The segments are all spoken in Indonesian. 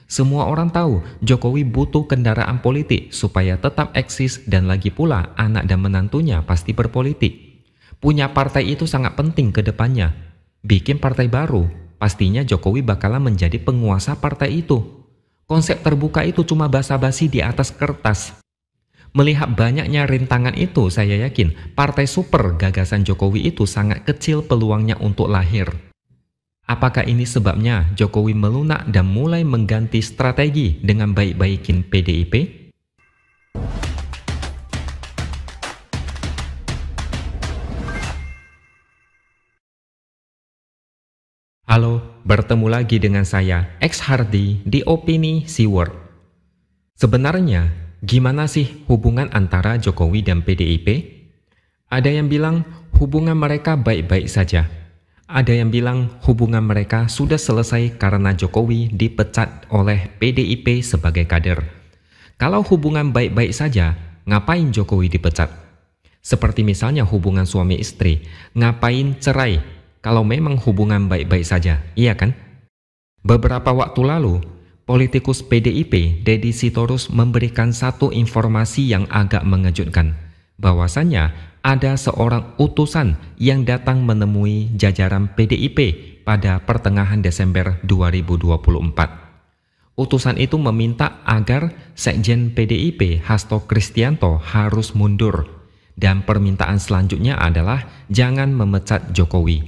Semua orang tahu Jokowi butuh kendaraan politik supaya tetap eksis dan lagi pula anak dan menantunya pasti berpolitik. Punya partai itu sangat penting ke depannya. Bikin partai baru, pastinya Jokowi bakalan menjadi penguasa partai itu. Konsep terbuka itu cuma basa-basi di atas kertas. Melihat banyaknya rintangan itu, saya yakin partai super gagasan Jokowi itu sangat kecil peluangnya untuk lahir. Apakah ini sebabnya Jokowi melunak dan mulai mengganti strategi dengan baik-baikin PDIP? Halo, bertemu lagi dengan saya, X Hardy di Opini Seaword. Sebenarnya, gimana sih hubungan antara Jokowi dan PDIP? Ada yang bilang hubungan mereka baik-baik saja. Ada yang bilang hubungan mereka sudah selesai karena Jokowi dipecat oleh PDIP sebagai kader. Kalau hubungan baik-baik saja, ngapain Jokowi dipecat? Seperti misalnya hubungan suami istri, ngapain cerai kalau memang hubungan baik-baik saja, iya kan? Beberapa waktu lalu, politikus PDIP Deddy Sitorus memberikan satu informasi yang agak mengejutkan, bahwasannya ada seorang utusan yang datang menemui jajaran PDIP pada pertengahan Desember 2024. Utusan itu meminta agar Sekjen PDIP Hasto Kristianto harus mundur, dan permintaan selanjutnya adalah jangan memecat Jokowi.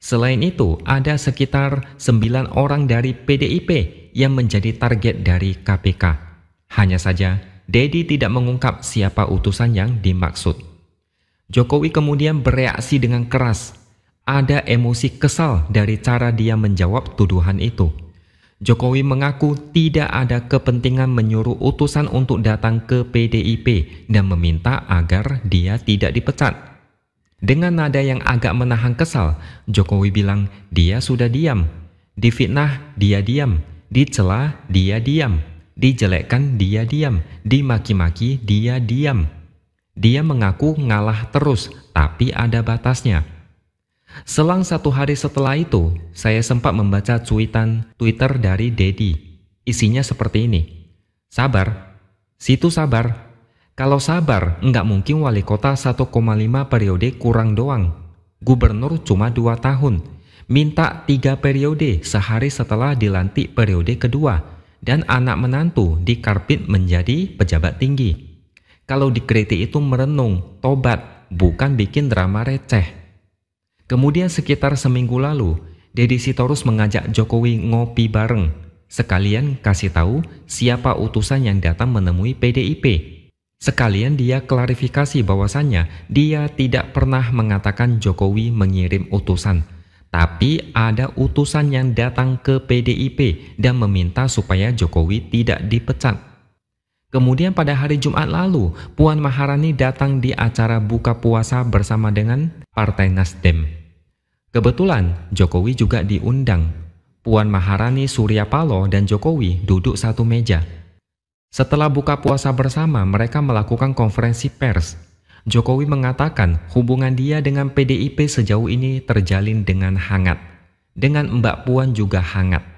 Selain itu, ada sekitar 9 orang dari PDIP yang menjadi target dari KPK. Hanya saja, Deddy tidak mengungkap siapa utusan yang dimaksud. Jokowi kemudian bereaksi dengan keras. Ada emosi kesal dari cara dia menjawab tuduhan itu. Jokowi mengaku tidak ada kepentingan menyuruh utusan untuk datang ke PDIP dan meminta agar dia tidak dipecat. Dengan nada yang agak menahan kesal, Jokowi bilang dia sudah diam. Difitnah, dia diam. Dicela, dia diam. Dijelekkan, dia diam. Dimaki-maki, dia diam. Dia mengaku ngalah terus, tapi ada batasnya. Selang 1 hari setelah itu, saya sempat membaca cuitan Twitter dari Deddy. Isinya seperti ini. Sabar, situ sabar. Kalau sabar, nggak mungkin wali kota 1,5 periode kurang doang. Gubernur cuma 2 tahun. Minta 3 periode sehari setelah dilantik periode kedua. Dan anak menantu dikarbit menjadi pejabat tinggi. Kalau dikritik itu merenung, tobat, bukan bikin drama receh. Kemudian sekitar seminggu lalu, Deddy Sitorus mengajak Jokowi ngopi bareng. Sekalian kasih tahu siapa utusan yang datang menemui PDIP. Sekalian dia klarifikasi bahwasannya dia tidak pernah mengatakan Jokowi mengirim utusan. Tapi ada utusan yang datang ke PDIP dan meminta supaya Jokowi tidak dipecat. Kemudian pada hari Jumat lalu, Puan Maharani datang di acara buka puasa bersama dengan Partai Nasdem. Kebetulan Jokowi juga diundang. Puan Maharani, Surya Paloh, dan Jokowi duduk satu meja. Setelah buka puasa bersama, mereka melakukan konferensi pers. Jokowi mengatakan hubungan dia dengan PDIP sejauh ini terjalin dengan hangat. Dengan Mbak Puan juga hangat.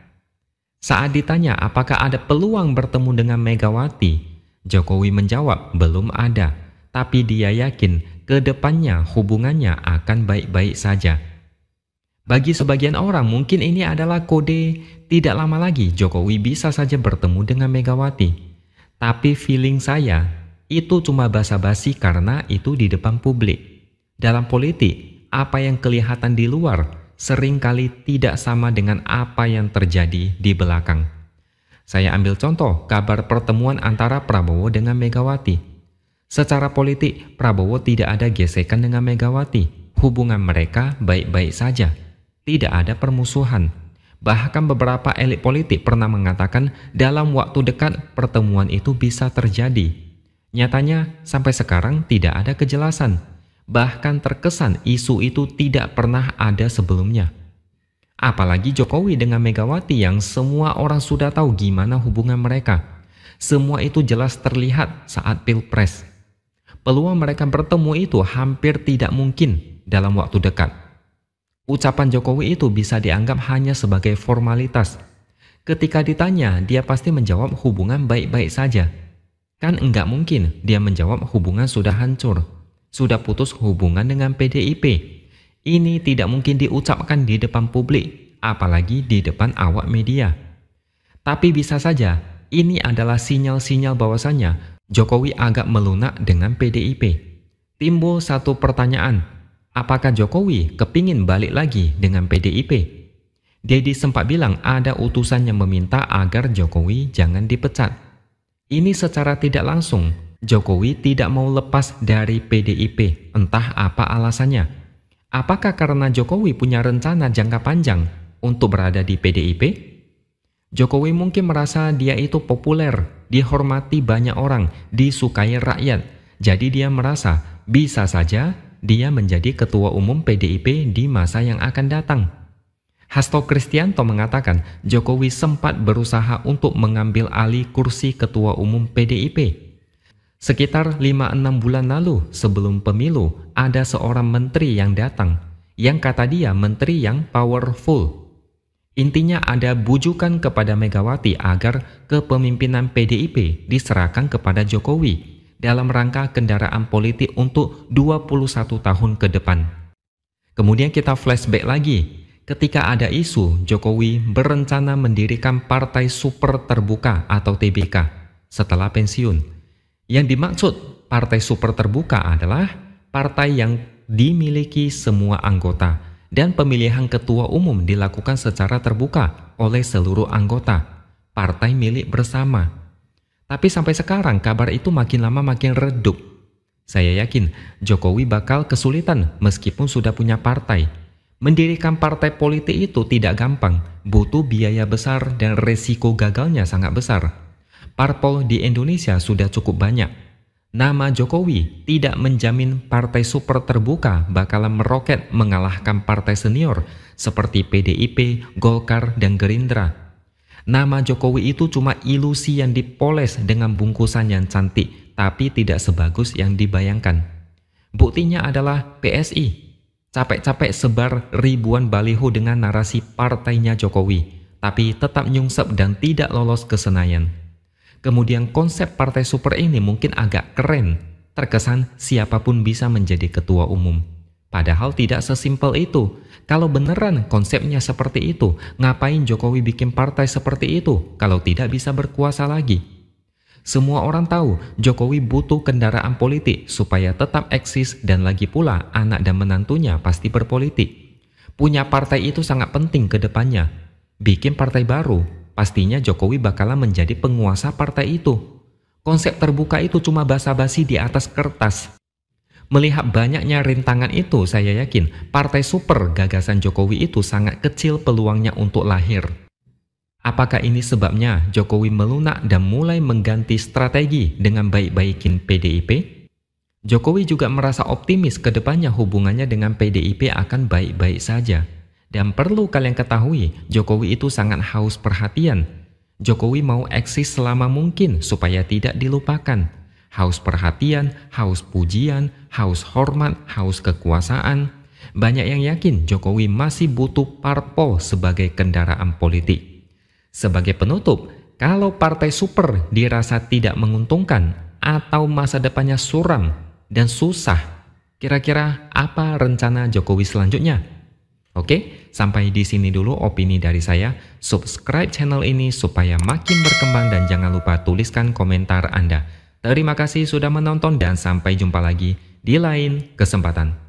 Saat ditanya apakah ada peluang bertemu dengan Megawati, Jokowi menjawab belum ada, tapi dia yakin ke depannya hubungannya akan baik-baik saja. Bagi sebagian orang mungkin ini adalah kode tidak lama lagi Jokowi bisa saja bertemu dengan Megawati. Tapi feeling saya, itu cuma basa-basi karena itu di depan publik. Dalam politik, apa yang kelihatan di luar seringkali tidak sama dengan apa yang terjadi di belakang. Saya ambil contoh kabar pertemuan antara Prabowo dengan Megawati. Secara politik, Prabowo tidak ada gesekan dengan Megawati. Hubungan mereka baik-baik saja. Tidak ada permusuhan. Bahkan beberapa elit politik pernah mengatakan dalam waktu dekat pertemuan itu bisa terjadi. Nyatanya sampai sekarang tidak ada kejelasan. Bahkan terkesan isu itu tidak pernah ada sebelumnya. Apalagi Jokowi dengan Megawati yang semua orang sudah tahu gimana hubungan mereka. Semua itu jelas terlihat saat Pilpres. Peluang mereka bertemu itu hampir tidak mungkin dalam waktu dekat. Ucapan Jokowi itu bisa dianggap hanya sebagai formalitas. Ketika ditanya, dia pasti menjawab hubungan baik-baik saja. Kan enggak mungkin dia menjawab hubungan sudah hancur, sudah putus hubungan dengan PDIP. Ini tidak mungkin diucapkan di depan publik, apalagi di depan awak media. Tapi bisa saja, ini adalah sinyal-sinyal bahwasannya Jokowi agak melunak dengan PDIP. Timbul satu pertanyaan, apakah Jokowi kepingin balik lagi dengan PDIP? Deddy sempat bilang ada utusan yang meminta agar Jokowi jangan dipecat. Ini secara tidak langsung, Jokowi tidak mau lepas dari PDIP, entah apa alasannya. Apakah karena Jokowi punya rencana jangka panjang untuk berada di PDIP? Jokowi mungkin merasa dia itu populer, dihormati banyak orang, disukai rakyat. Jadi dia merasa bisa saja dia menjadi ketua umum PDIP di masa yang akan datang. Hasto Kristianto mengatakan Jokowi sempat berusaha untuk mengambil alih kursi ketua umum PDIP. Sekitar 5-6 bulan lalu sebelum pemilu ada seorang menteri yang datang, yang kata dia menteri yang powerful. Intinya ada bujukan kepada Megawati agar kepemimpinan PDIP diserahkan kepada Jokowi dalam rangka kendaraan politik untuk 21 tahun ke depan. Kemudian kita flashback lagi. Ketika ada isu Jokowi berencana mendirikan Partai Super Terbuka atau TBK setelah pensiun. Yang dimaksud Partai Super Terbuka adalah partai yang dimiliki semua anggota dan pemilihan ketua umum dilakukan secara terbuka oleh seluruh anggota. Partai milik bersama. Tapi sampai sekarang kabar itu makin lama makin redup. Saya yakin Jokowi bakal kesulitan meskipun sudah punya partai. Mendirikan partai politik itu tidak gampang, butuh biaya besar dan resiko gagalnya sangat besar. Parpol di Indonesia sudah cukup banyak. Nama Jokowi tidak menjamin Partai Super Terbuka bakalan meroket mengalahkan partai senior seperti PDIP, Golkar, dan Gerindra. Nama Jokowi itu cuma ilusi yang dipoles dengan bungkusan yang cantik, tapi tidak sebagus yang dibayangkan. Buktinya adalah PSI. Capek-capek sebar ribuan baliho dengan narasi partainya Jokowi, tapi tetap nyungsep dan tidak lolos ke Senayan. Kemudian konsep partai super ini mungkin agak keren, terkesan siapapun bisa menjadi ketua umum. Padahal tidak sesimpel itu. Kalau beneran konsepnya seperti itu, ngapain Jokowi bikin partai seperti itu kalau tidak bisa berkuasa lagi? Semua orang tahu Jokowi butuh kendaraan politik supaya tetap eksis dan lagi pula anak dan menantunya pasti berpolitik. Punya partai itu sangat penting ke depannya. Bikin partai baru, pastinya Jokowi bakalan menjadi penguasa partai itu. Konsep terbuka itu cuma basa-basi di atas kertas. Melihat banyaknya rintangan itu, saya yakin partai super gagasan Jokowi itu sangat kecil peluangnya untuk lahir. Apakah ini sebabnya Jokowi melunak dan mulai mengganti strategi dengan baik-baikin PDIP? Jokowi juga merasa optimis ke depannya hubungannya dengan PDIP akan baik-baik saja. Dan perlu kalian ketahui, Jokowi itu sangat haus perhatian. Jokowi mau eksis selama mungkin supaya tidak dilupakan. Haus perhatian, haus pujian, haus hormat, haus kekuasaan. Banyak yang yakin Jokowi masih butuh parpol sebagai kendaraan politik. Sebagai penutup, kalau partai super dirasa tidak menguntungkan atau masa depannya suram dan susah, kira-kira apa rencana Jokowi selanjutnya? Oke, sampai di sini dulu opini dari saya. Subscribe channel ini supaya makin berkembang dan jangan lupa tuliskan komentar Anda. Terima kasih sudah menonton dan sampai jumpa lagi di lain kesempatan.